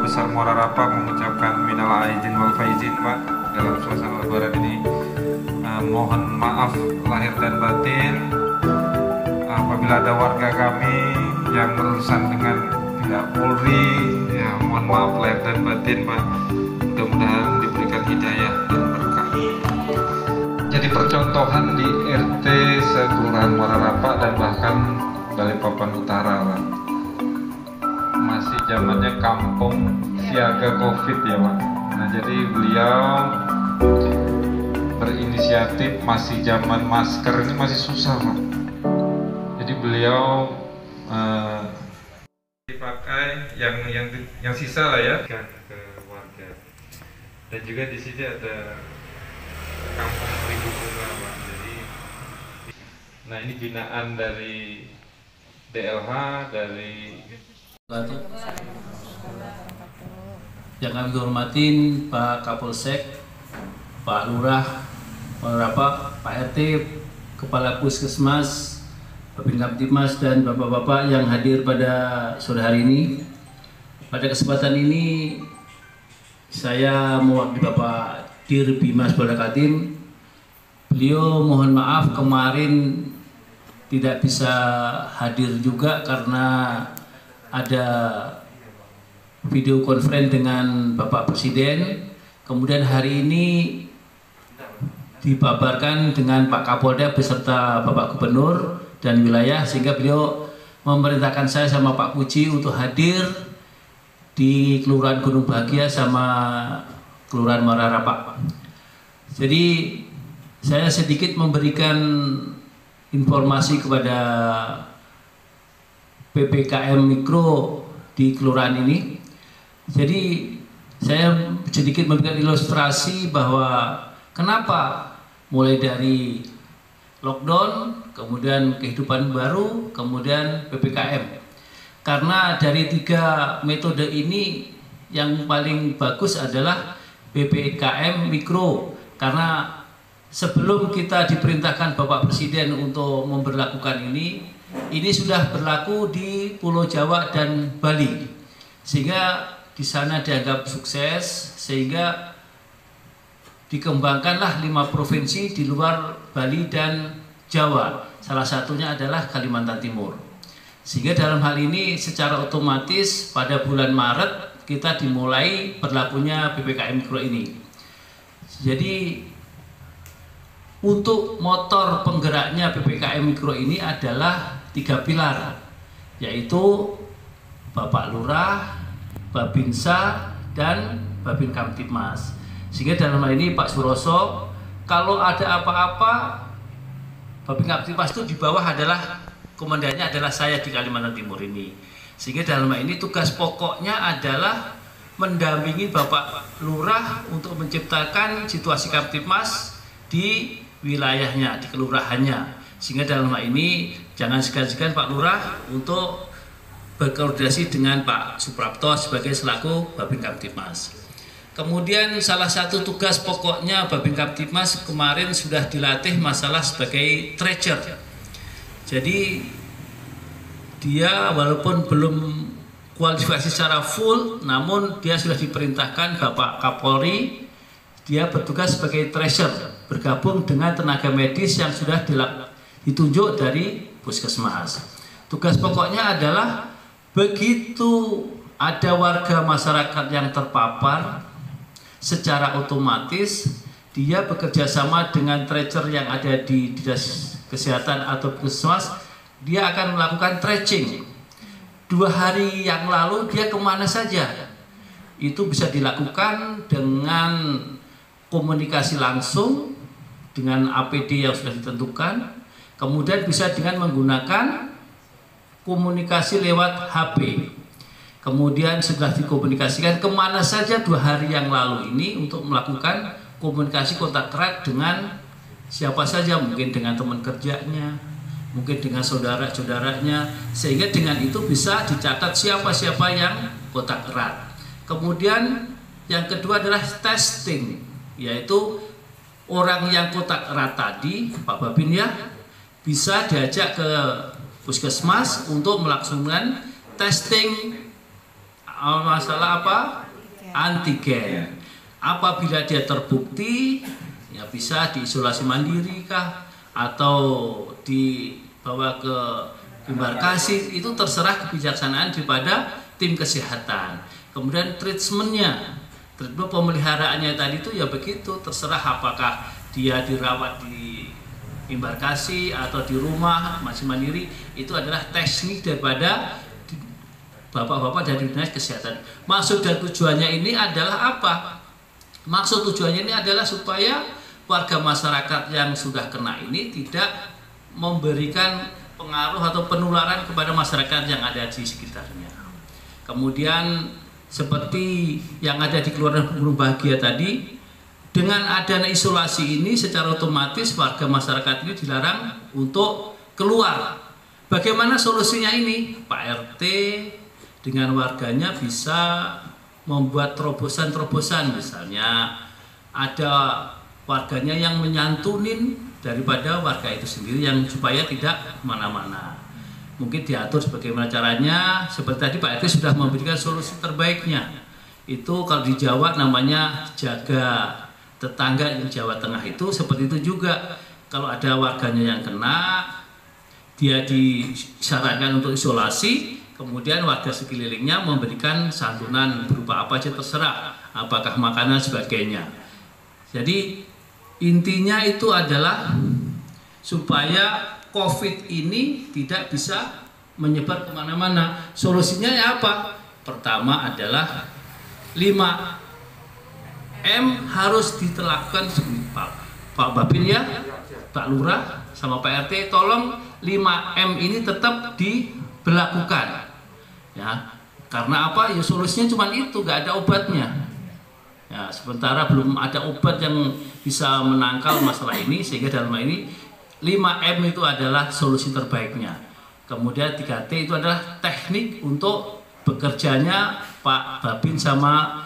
Besar Muara Rapak mengucapkan minal aidin wal faizin Pak dalam suasana lebaran ini. Mohon maaf lahir dan batin apabila ada warga kami yang berurusan dengan pihak Polri, ya mohon maaf lahir dan batin Pak. Mudah-mudahan diberikan hidayah dan berkah. Jadi percontohan di RT Kelurahan Muara Rapak dan bahkan Balikpapan Utara Pak. Masih zamannya kampung siaga COVID ya Pak. Nah jadi beliau berinisiatif, masih zaman masker ini masih susah Pak. Jadi beliau dipakai yang sisa lah ya ke warga. Dan juga di sini ada kampung Ribu Bunga Pak. Jadi nah ini binaan dari DLH dari yang kami hormatin Pak Kapolsek, Pak Lurah, Pak RT, Kepala Puskesmas, Babin Kamtibmas dan bapak-bapak yang hadir pada sore hari ini. Pada kesempatan ini saya mewakili Bapak Dir Bimas Polda Kaltim. Beliau mohon maaf kemarin tidak bisa hadir juga karena ada video conference dengan Bapak Presiden. Kemudian hari ini dipaparkan dengan Pak Kapolda beserta Bapak Gubernur dan wilayah, sehingga beliau memerintahkan saya sama Pak Puji untuk hadir di Kelurahan Gunung Bahagia sama Kelurahan Muara Rapak. Jadi saya sedikit memberikan informasi kepada PPKM Mikro di kelurahan ini. Jadi saya sedikit memberikan ilustrasi bahwa kenapa mulai dari lockdown, kemudian kehidupan baru, kemudian PPKM. Karena dari 3 metode ini yang paling bagus adalah PPKM Mikro. Karena sebelum kita diperintahkan Bapak Presiden untuk memberlakukan ini sudah berlaku di Pulau Jawa dan Bali, sehingga di sana dianggap sukses, sehingga dikembangkanlah 5 provinsi di luar Bali dan Jawa. Salah satunya adalah Kalimantan Timur. Sehingga dalam hal ini secara otomatis pada bulan Maret kita dimulai berlakunya PPKM Mikro ini. Jadi untuk motor penggeraknya PPKM Mikro ini adalah 3 pilar, yaitu Bapak Lurah, Babinsa, dan Babin Kamtibmas. Sehingga dalam hal ini Pak Suroso, kalau ada apa-apa, Babin Kamtibmas itu di bawah adalah komandannya adalah saya di Kalimantan Timur ini. Sehingga dalam hal ini tugas pokoknya adalah mendampingi Bapak Lurah untuk menciptakan situasi Kamtibmas di wilayahnya, di kelurahannya. Sehingga dalam hal ini jangan segan-segan Pak Lurah untuk berkoordinasi dengan Pak Suprapto sebagai selaku Babin Kamtibmas. Kemudian salah satu tugas pokoknya Babin Kamtibmas kemarin sudah dilatih masalah sebagai treasure. Jadi dia walaupun belum kualifikasi secara full, namun dia sudah diperintahkan Bapak Kapolri, dia bertugas sebagai treasure, bergabung dengan tenaga medis yang sudah ditunjuk dari puskesmas. Tugas pokoknya adalah begitu ada warga masyarakat yang terpapar, secara otomatis dia bekerja sama dengan tracer yang ada di dinas kesehatan atau puskesmas. Dia akan melakukan tracing. 2 hari yang lalu dia kemana saja, itu bisa dilakukan dengan komunikasi langsung dengan APD yang sudah ditentukan. Kemudian bisa dengan menggunakan komunikasi lewat HP. Kemudian setelah dikomunikasikan kemana saja 2 hari yang lalu ini untuk melakukan komunikasi kontak erat dengan siapa saja, mungkin dengan teman kerjanya, mungkin dengan saudara-saudaranya, sehingga dengan itu bisa dicatat siapa-siapa yang kontak erat. Kemudian yang kedua adalah testing, yaitu orang yang kontak erat tadi, Pak Babin ya, bisa diajak ke puskesmas untuk melaksanakan testing masalah apa? Antigen. Apabila dia terbukti, ya bisa diisolasi mandiri kah atau dibawa ke embarkasi, itu terserah kebijaksanaan daripada tim kesehatan. Kemudian treatment pemeliharaannya tadi itu ya begitu, terserah apakah dia dirawat di embarkasi atau di rumah masih mandiri, itu adalah teknik daripada bapak-bapak dari dinas kesehatan. Maksud dan tujuannya ini adalah apa? Maksud tujuannya ini adalah supaya warga masyarakat yang sudah kena ini tidak memberikan pengaruh atau penularan kepada masyarakat yang ada di sekitarnya. Kemudian seperti yang ada di Kelurahan Burung Bahagia tadi, dengan adanya isolasi ini secara otomatis warga masyarakat ini dilarang untuk keluar. Bagaimana solusinya ini? Pak RT dengan warganya bisa membuat terobosan-terobosan, misalnya ada warganya yang menyantunin daripada warga itu sendiri yang supaya tidak kemana-mana. Mungkin diatur bagaimana caranya. Seperti tadi Pak RT sudah memberikan solusi terbaiknya. Itu kalau di Jawa namanya jaga tetangga di Jawa Tengah, itu seperti itu juga. Kalau ada warganya yang kena, dia disarankan untuk isolasi, kemudian warga sekelilingnya memberikan santunan berupa apa saja terserah, apakah makanan sebagainya. Jadi intinya itu adalah supaya COVID ini tidak bisa menyebar kemana-mana. Solusinya ya apa? Pertama adalah 5M harus diterapkan. Pak Babin ya, Pak Lurah sama Pak RT, tolong 5M ini tetap diberlakukan. Ya, karena apa? Ya solusinya cuma itu, nggak ada obatnya. Ya, sementara belum ada obat yang bisa menangkal masalah ini, sehingga dalam hal ini 5M itu adalah solusi terbaiknya. Kemudian 3T itu adalah teknik untuk bekerjanya Pak Babin sama